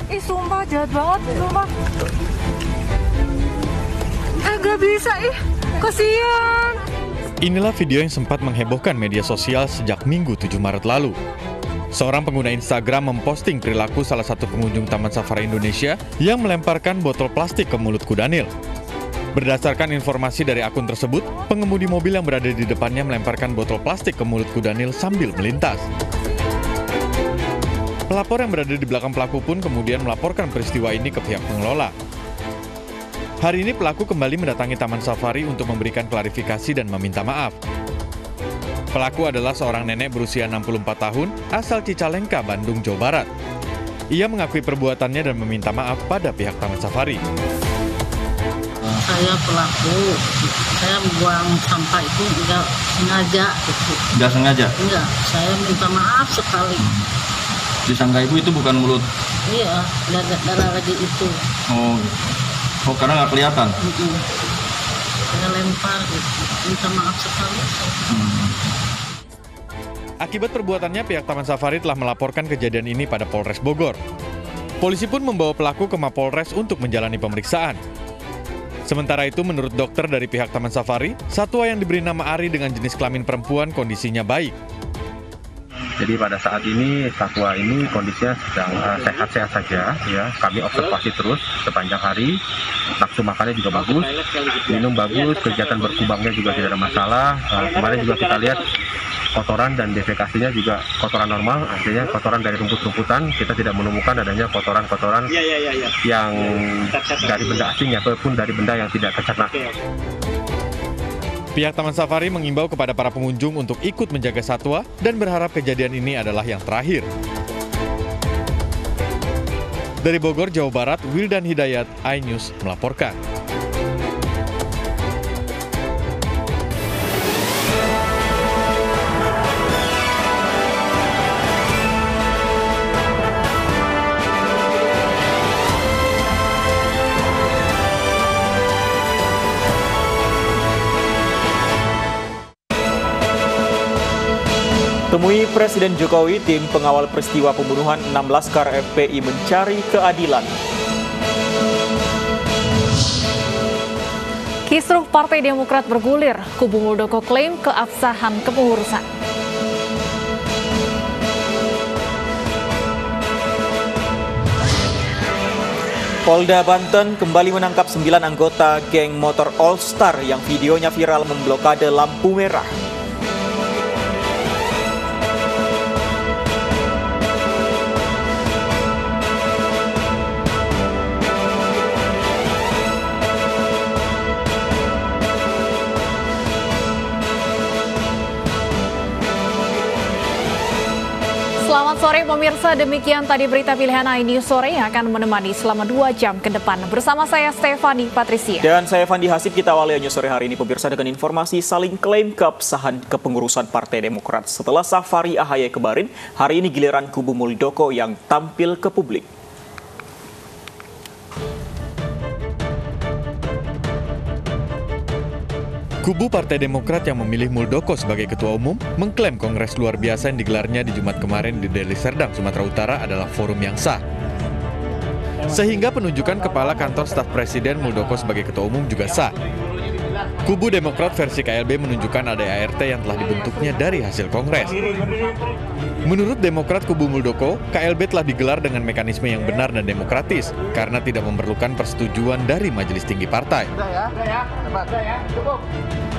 Ih, sumpah jahat banget, sumpah. Gak bisa, kasihan. Inilah video yang sempat menghebohkan media sosial sejak Minggu 7 Maret lalu. Seorang pengguna Instagram memposting perilaku salah satu pengunjung Taman Safari Indonesia yang melemparkan botol plastik ke mulut kudanil. Berdasarkan informasi dari akun tersebut, pengemudi mobil yang berada di depannya melemparkan botol plastik ke mulut kudanil sambil melintas. Pelapor yang berada di belakang pelaku pun kemudian melaporkan peristiwa ini ke pihak pengelola. Hari ini pelaku kembali mendatangi Taman Safari untuk memberikan klarifikasi dan meminta maaf. Pelaku adalah seorang nenek berusia 64 tahun asal Cicalengka, Bandung, Jawa Barat. Ia mengakui perbuatannya dan meminta maaf pada pihak Taman Safari. Saya pelaku, saya buang sampah itu enggak sengaja. Enggak sengaja? Enggak, saya minta maaf sekali. Disangka ibu itu bukan mulut? Iya, darah lagi itu. Oh, karena nggak kelihatan? Saya lempar, minta maaf sekali. Akibat perbuatannya, pihak Taman Safari telah melaporkan kejadian ini pada Polres Bogor. Polisi pun membawa pelaku ke Mapolres untuk menjalani pemeriksaan. Sementara itu, menurut dokter dari pihak Taman Safari, satwa yang diberi nama Ari dengan jenis kelamin perempuan kondisinya baik. Jadi pada saat ini satwa ini kondisinya sedang sehat-sehat saja, ya. Kami observasi terus sepanjang hari. Nafsu makannya juga bagus, minum bagus, kegiatan berkembangnya juga tidak ada masalah. Kemarin juga kita lihat kotoran dan defekasinya juga kotoran normal, artinya kotoran dari rumput-rumputan. Kita tidak menemukan adanya kotoran-kotoran yang dari benda asing ataupun dari benda yang tidak tercemar. Pihak Taman Safari mengimbau kepada para pengunjung untuk ikut menjaga satwa dan berharap kejadian ini adalah yang terakhir. Dari Bogor, Jawa Barat, Wildan Hidayat, iNews melaporkan. Temui Presiden Jokowi, tim pengawal peristiwa pembunuhan 6 laskar FPI mencari keadilan. Kisruh Partai Demokrat bergulir, kubu Muldoko klaim keabsahan kepengurusan. Polda Banten kembali menangkap 9 anggota geng motor All Star yang videonya viral memblokade lampu merah. Selamat sore pemirsa, demikian tadi berita pilihan iNews sore yang akan menemani selama 2 jam ke depan. Bersama saya Stefani Patricia. Dan saya Fandi Hasib, kita awali iNews sore hari ini pemirsa dengan informasi saling klaim keabsahan kepengurusan Partai Demokrat. Setelah safari AHY kemarin, hari ini giliran kubu Muldoko yang tampil ke publik. Kubu Partai Demokrat yang memilih Muldoko sebagai ketua umum mengklaim kongres luar biasa yang digelarnya di Jumat kemarin di Deli Serdang, Sumatera Utara adalah forum yang sah. Sehingga penunjukan kepala kantor staf presiden Muldoko sebagai ketua umum juga sah. Kubu Demokrat versi KLB menunjukkan ada ART yang telah dibentuknya dari hasil kongres. Menurut Demokrat kubu Muldoko, KLB telah digelar dengan mekanisme yang benar dan demokratis karena tidak memerlukan persetujuan dari Majelis Tinggi Partai.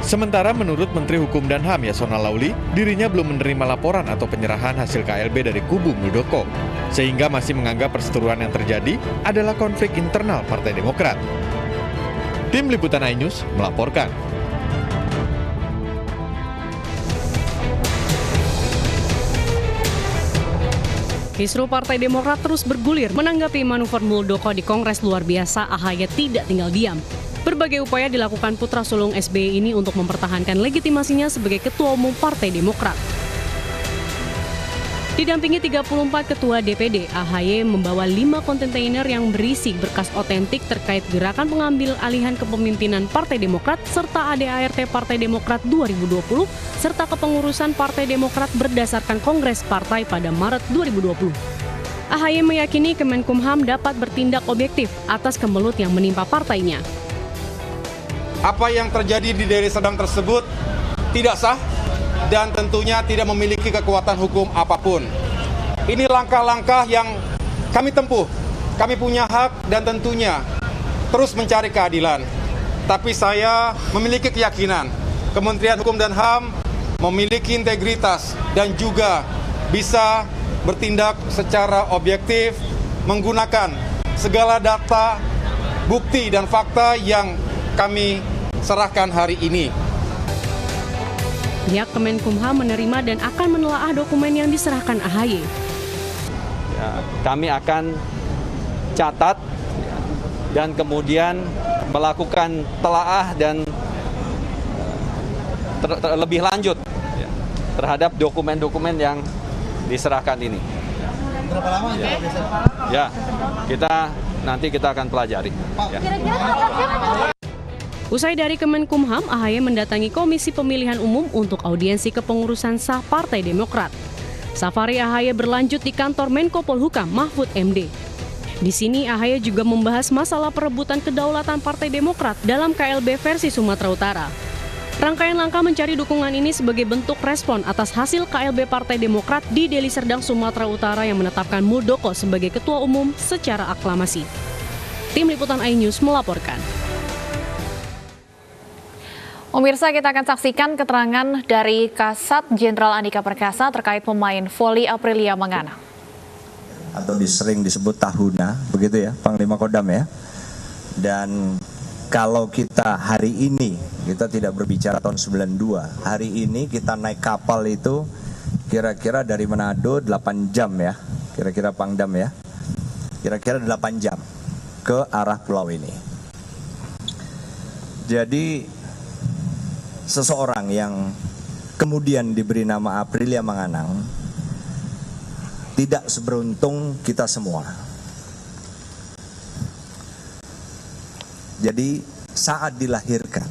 Sementara menurut Menteri Hukum dan HAM Yasona Lauli, dirinya belum menerima laporan atau penyerahan hasil KLB dari kubu Muldoko, sehingga masih menganggap perseteruan yang terjadi adalah konflik internal Partai Demokrat. Tim Liputan iNews melaporkan. Kisruh Partai Demokrat terus bergulir menanggapi manuver Muldoko di Kongres luar biasa AHY tidak tinggal diam. Berbagai upaya dilakukan putra sulung SBY ini untuk mempertahankan legitimasinya sebagai ketua umum Partai Demokrat. Didampingi 34 ketua DPD, AHY membawa 5 kontainer yang berisi berkas otentik terkait gerakan pengambil alihan kepemimpinan Partai Demokrat serta ADART Partai Demokrat 2020 serta kepengurusan Partai Demokrat berdasarkan Kongres Partai pada Maret 2020. AHY meyakini Kemenkumham dapat bertindak objektif atas kemelut yang menimpa partainya. Apa yang terjadi di Deli Serdang tersebut tidak sah dan tentunya tidak memiliki kekuatan hukum apapun. Ini langkah-langkah yang kami tempuh. Kami punya hak dan tentunya terus mencari keadilan. Tapi saya memiliki keyakinan Kementerian Hukum dan HAM memiliki integritas dan juga bisa bertindak secara objektif menggunakan segala data, bukti dan fakta yang kami serahkan hari ini. Pihak Kemenkumham menerima dan akan menelaah dokumen yang diserahkan AHY. Ya, kami akan catat dan kemudian melakukan telaah dan lebih lanjut terhadap dokumen-dokumen yang diserahkan ini. Berapa lama ya? Kita akan pelajari. Ya. Usai dari Kemenkumham, AHY mendatangi Komisi Pemilihan Umum untuk audiensi kepengurusan sah Partai Demokrat. Safari AHY berlanjut di kantor Menko Polhukam Mahfud MD. Di sini AHY juga membahas masalah perebutan kedaulatan Partai Demokrat dalam KLB versi Sumatera Utara. Rangkaian langkah mencari dukungan ini sebagai bentuk respon atas hasil KLB Partai Demokrat di Deli Serdang, Sumatera Utara yang menetapkan Muldoko sebagai Ketua Umum secara aklamasi. Tim Liputan iNews melaporkan. Pemirsa, kita akan saksikan keterangan dari Kasat Jenderal Andika Perkasa terkait pemain voli Aprilia Menganang. Atau sering disebut Tahuna, begitu ya, Panglima Kodam ya. Dan kalau kita hari ini, kita tidak berbicara tahun 92, hari ini kita naik kapal itu kira-kira dari Manado 8 jam ya, kira-kira Pangdam ya, kira-kira 8 jam ke arah pulau ini. Jadi seseorang yang kemudian diberi nama Aprilia Menganang tidak seberuntung kita semua. Jadi saat dilahirkan,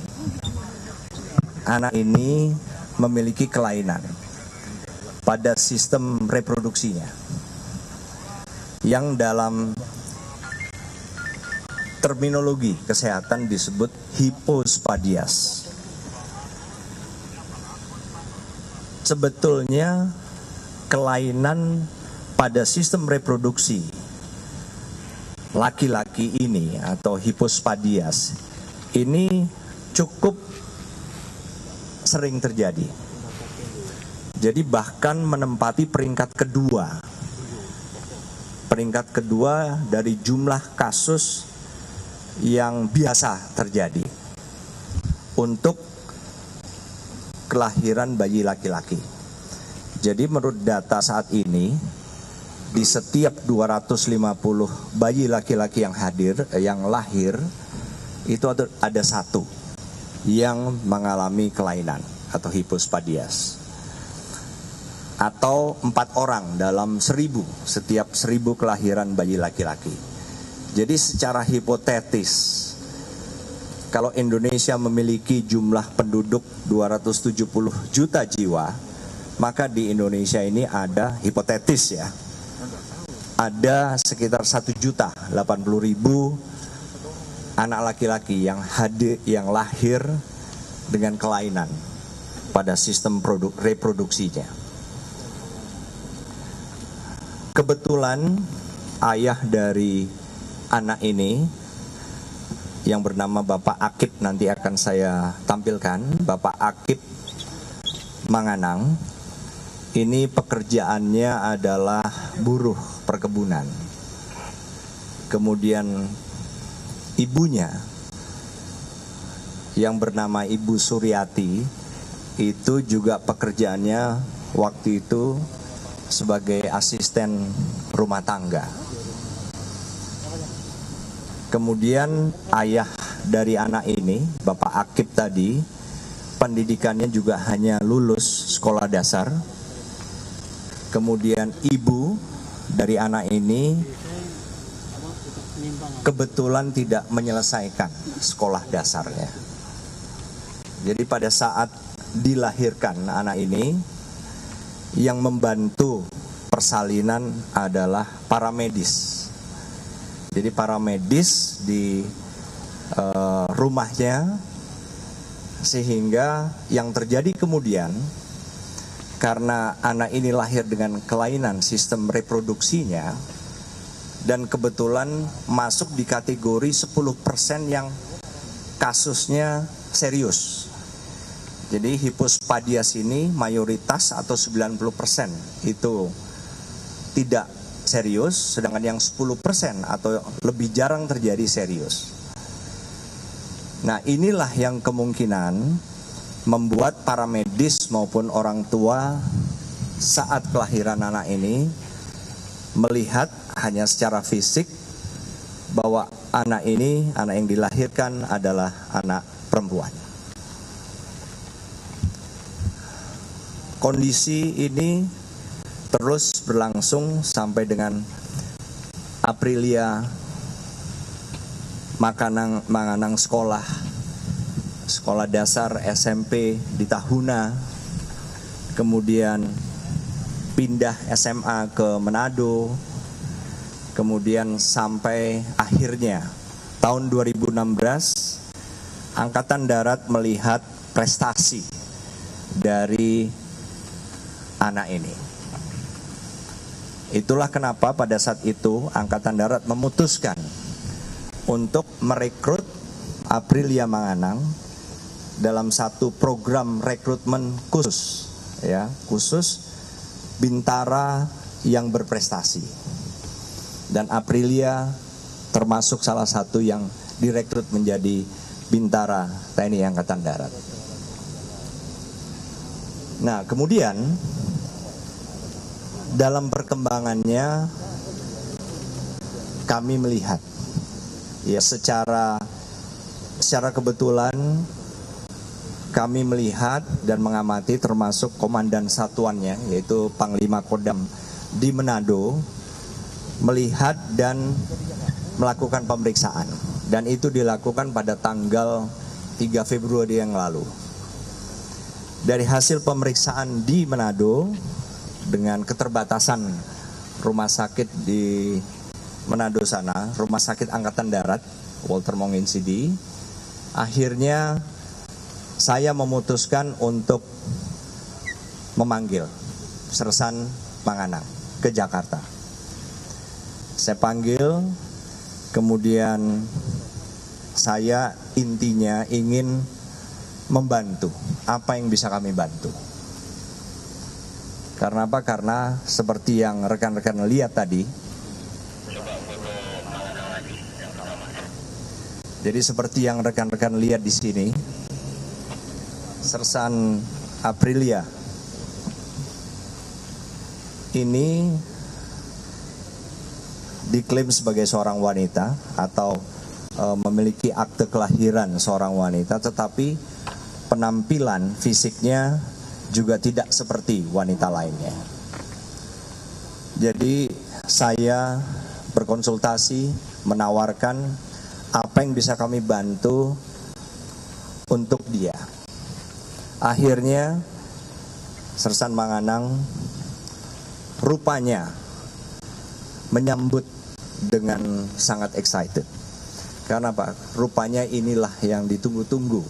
anak ini memiliki kelainan pada sistem reproduksinya yang dalam terminologi kesehatan disebut hipospadias. Sebetulnya kelainan pada sistem reproduksi laki-laki ini atau hipospadias ini cukup sering terjadi. Jadi bahkan menempati peringkat kedua dari jumlah kasus yang biasa terjadi untuk kelahiran bayi laki-laki. Jadi menurut data saat ini, di setiap 250 bayi laki-laki yang lahir, itu ada satu yang mengalami kelainan atau hipospadias. Atau 4 orang dalam 1000, setiap 1000 kelahiran bayi laki-laki. Jadi secara hipotetis, kalau Indonesia memiliki jumlah penduduk 270 juta jiwa, maka di Indonesia ini ada hipotetis ya, ada sekitar 1.080.000 anak laki-laki yang lahir dengan kelainan pada sistem reproduksinya. Kebetulan ayah dari anak ini yang bernama Bapak Akip, nanti akan saya tampilkan, Bapak Akip Menganang. Ini pekerjaannya adalah buruh perkebunan. Kemudian ibunya yang bernama Ibu Suryati itu juga pekerjaannya waktu itu sebagai asisten rumah tangga. Kemudian ayah dari anak ini, Bapak Akip tadi, pendidikannya juga hanya lulus sekolah dasar. Kemudian ibu dari anak ini kebetulan tidak menyelesaikan sekolah dasarnya. Jadi pada saat dilahirkan anak ini, yang membantu persalinan adalah paramedis. Jadi paramedis di rumahnya, sehingga yang terjadi kemudian karena anak ini lahir dengan kelainan sistem reproduksinya dan kebetulan masuk di kategori 10% yang kasusnya serius. Jadi hipospadias ini mayoritas atau 90% itu tidak serius, sedangkan yang 10% atau lebih jarang terjadi serius. Nah, inilah yang kemungkinan membuat para medis maupun orang tua saat kelahiran anak ini melihat hanya secara fisik bahwa anak ini, anak yang dilahirkan adalah anak perempuan. Kondisi ini terus berlangsung sampai dengan Aprilia Manganang sekolah dasar SMP di Tahuna, kemudian pindah SMA ke Manado, kemudian sampai akhirnya tahun 2016 Angkatan Darat melihat prestasi dari anak ini. Itulah kenapa pada saat itu Angkatan Darat memutuskan untuk merekrut Aprilia Manganang dalam satu program rekrutmen khusus, ya, khusus bintara yang berprestasi. Dan Aprilia termasuk salah satu yang direkrut menjadi bintara TNI Angkatan Darat. Nah, kemudian dalam perkembangannya kami melihat, ya, secara kebetulan kami melihat dan mengamati termasuk komandan satuannya yaitu Panglima Kodam di Manado melihat dan melakukan pemeriksaan, dan itu dilakukan pada tanggal 3 Februari yang lalu. Dari hasil pemeriksaan di Manado dengan keterbatasan rumah sakit di Manado sana, rumah sakit Angkatan Darat Walter Monginsidi, akhirnya saya memutuskan untuk memanggil Sersan Manganang ke Jakarta. Saya panggil, kemudian saya intinya ingin membantu apa yang bisa kami bantu. Karena apa? Karena seperti yang rekan-rekan lihat tadi, jadi seperti yang rekan-rekan lihat di sini, Sersan Aprilia ini diklaim sebagai seorang wanita atau memiliki akte kelahiran seorang wanita, tetapi penampilan fisiknya juga tidak seperti wanita lainnya. Jadi saya berkonsultasi, menawarkan apa yang bisa kami bantu untuk dia. Akhirnya Sersan Manganang rupanya menyambut dengan sangat excited. Karena apa? Rupanya inilah yang ditunggu-tunggu.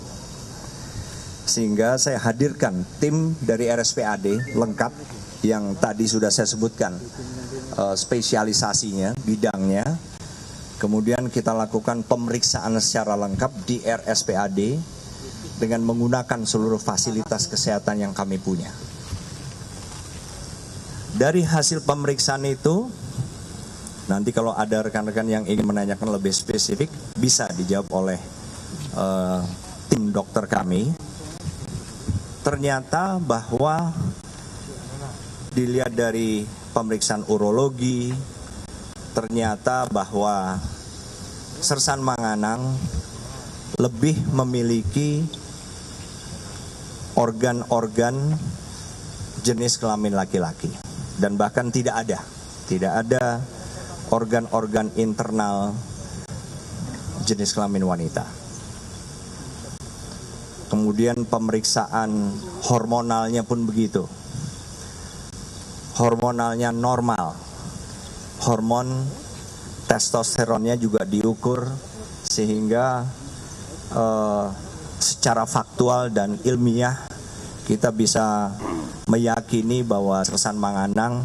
Sehingga saya hadirkan tim dari RSPAD lengkap yang tadi sudah saya sebutkan spesialisasinya, bidangnya. Kemudian kita lakukan pemeriksaan secara lengkap di RSPAD dengan menggunakan seluruh fasilitas kesehatan yang kami punya. Dari hasil pemeriksaan itu, nanti kalau ada rekan-rekan yang ingin menanyakan lebih spesifik, bisa dijawab oleh tim dokter kami. Ternyata bahwa dilihat dari pemeriksaan urologi, ternyata bahwa Sersan Manganang lebih memiliki organ-organ jenis kelamin laki-laki, dan bahkan tidak ada organ-organ internal jenis kelamin wanita. Kemudian pemeriksaan hormonalnya pun begitu. hormonalnya normal, hormon testosteronnya juga diukur, sehingga secara faktual dan ilmiah kita bisa meyakini bahwa Sersan Manganang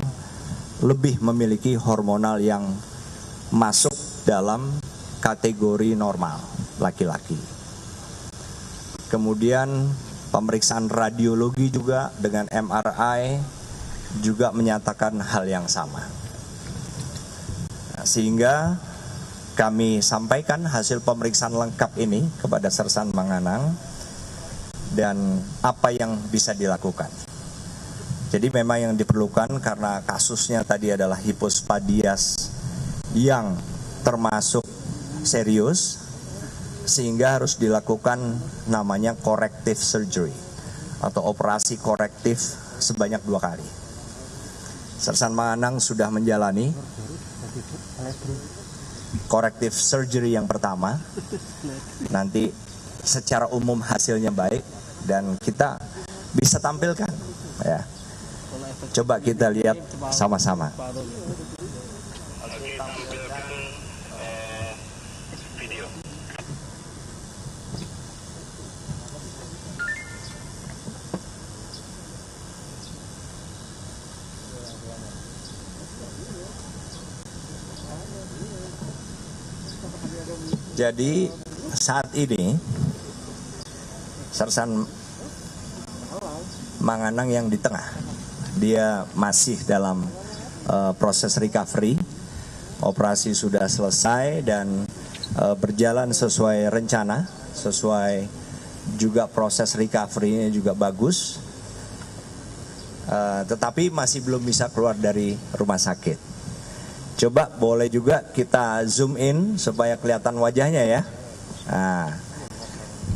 lebih memiliki hormonal yang masuk dalam kategori normal laki-laki. Kemudian pemeriksaan radiologi juga dengan MRI juga menyatakan hal yang sama. Nah, sehingga kami sampaikan hasil pemeriksaan lengkap ini kepada Sersan Manganang dan apa yang bisa dilakukan. Jadi memang yang diperlukan karena kasusnya tadi adalah hipospadias yang termasuk serius, sehingga harus dilakukan namanya corrective surgery atau operasi korektif sebanyak 2 kali. Sersan Manganang sudah menjalani corrective surgery yang pertama, nanti secara umum hasilnya baik dan kita bisa tampilkan ya. Coba kita lihat sama-sama. Jadi saat ini Sersan Manganang yang di tengah, dia masih dalam proses recovery. Operasi sudah selesai dan berjalan sesuai rencana, sesuai juga proses recovery-nya juga bagus. Tetapi masih belum bisa keluar dari rumah sakit. Coba boleh juga kita zoom in supaya kelihatan wajahnya ya. Nah,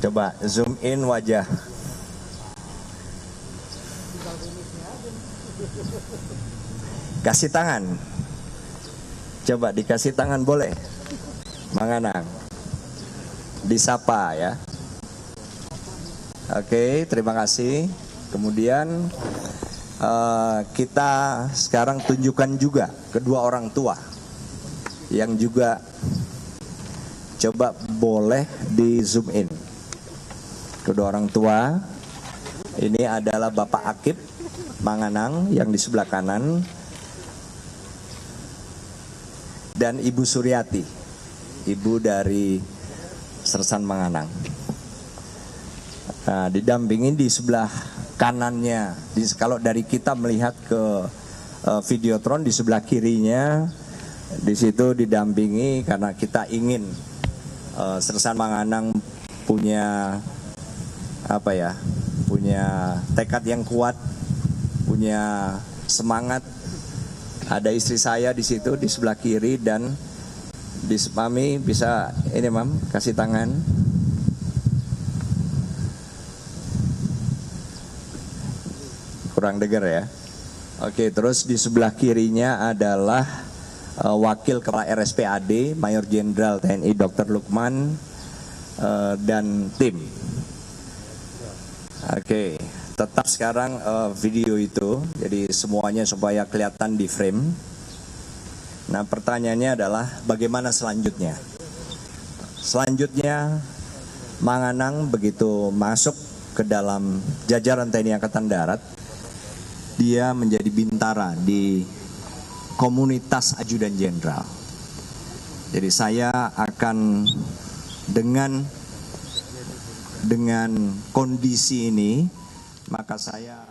coba zoom in wajah. Kasih tangan. Coba dikasih tangan boleh. Manganang. Disapa ya. Oke, terima kasih. Kemudian kita sekarang tunjukkan juga kedua orang tua yang juga coba boleh di zoom in. Kedua orang tua ini adalah Bapak Akip Manganang yang di sebelah kanan dan Ibu Suryati, ibu dari Sersan Manganang. Nah, didampingi di sebelah kanannya, kalau dari kita melihat ke Videotron di sebelah kirinya, di situ didampingi karena kita ingin Sersan Manganang punya punya tekad yang kuat, punya semangat. Ada istri saya di situ di sebelah kiri dan di Mami bisa ini Mam kasih tangan. Kurang dengar ya. Oke, terus di sebelah kirinya adalah Wakil Kepala RSPAD Mayor Jenderal TNI Dr. Lukman dan tim. Oke, tetap sekarang video itu, jadi semuanya supaya kelihatan di frame. Nah, pertanyaannya adalah bagaimana selanjutnya? Selanjutnya Manganang begitu masuk ke dalam jajaran TNI Angkatan Darat, dia menjadi bintara di komunitas ajudan jenderal. Jadi saya akan dengan kondisi ini, maka saya...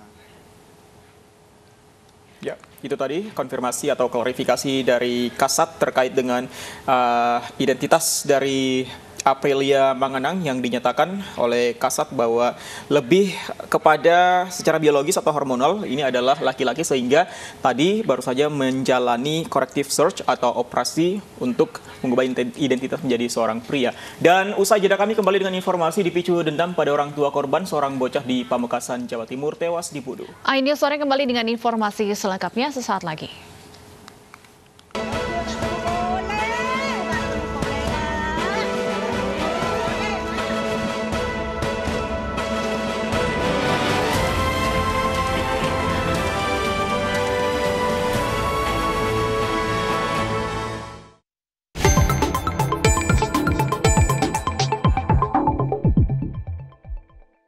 Ya, itu tadi konfirmasi atau klarifikasi dari Kasat terkait dengan identitas dari Aprilia Manganang yang dinyatakan oleh Kasat bahwa lebih kepada secara biologis atau hormonal, ini adalah laki-laki sehingga tadi baru saja menjalani corrective search atau operasi untuk mengubah identitas menjadi seorang pria. Dan usai jeda kami kembali dengan informasi dipicu dendam pada orang tua korban, seorang bocah di Pamekasan, Jawa Timur tewas dibunuh. iNews sore kembali dengan informasi selengkapnya sesaat lagi.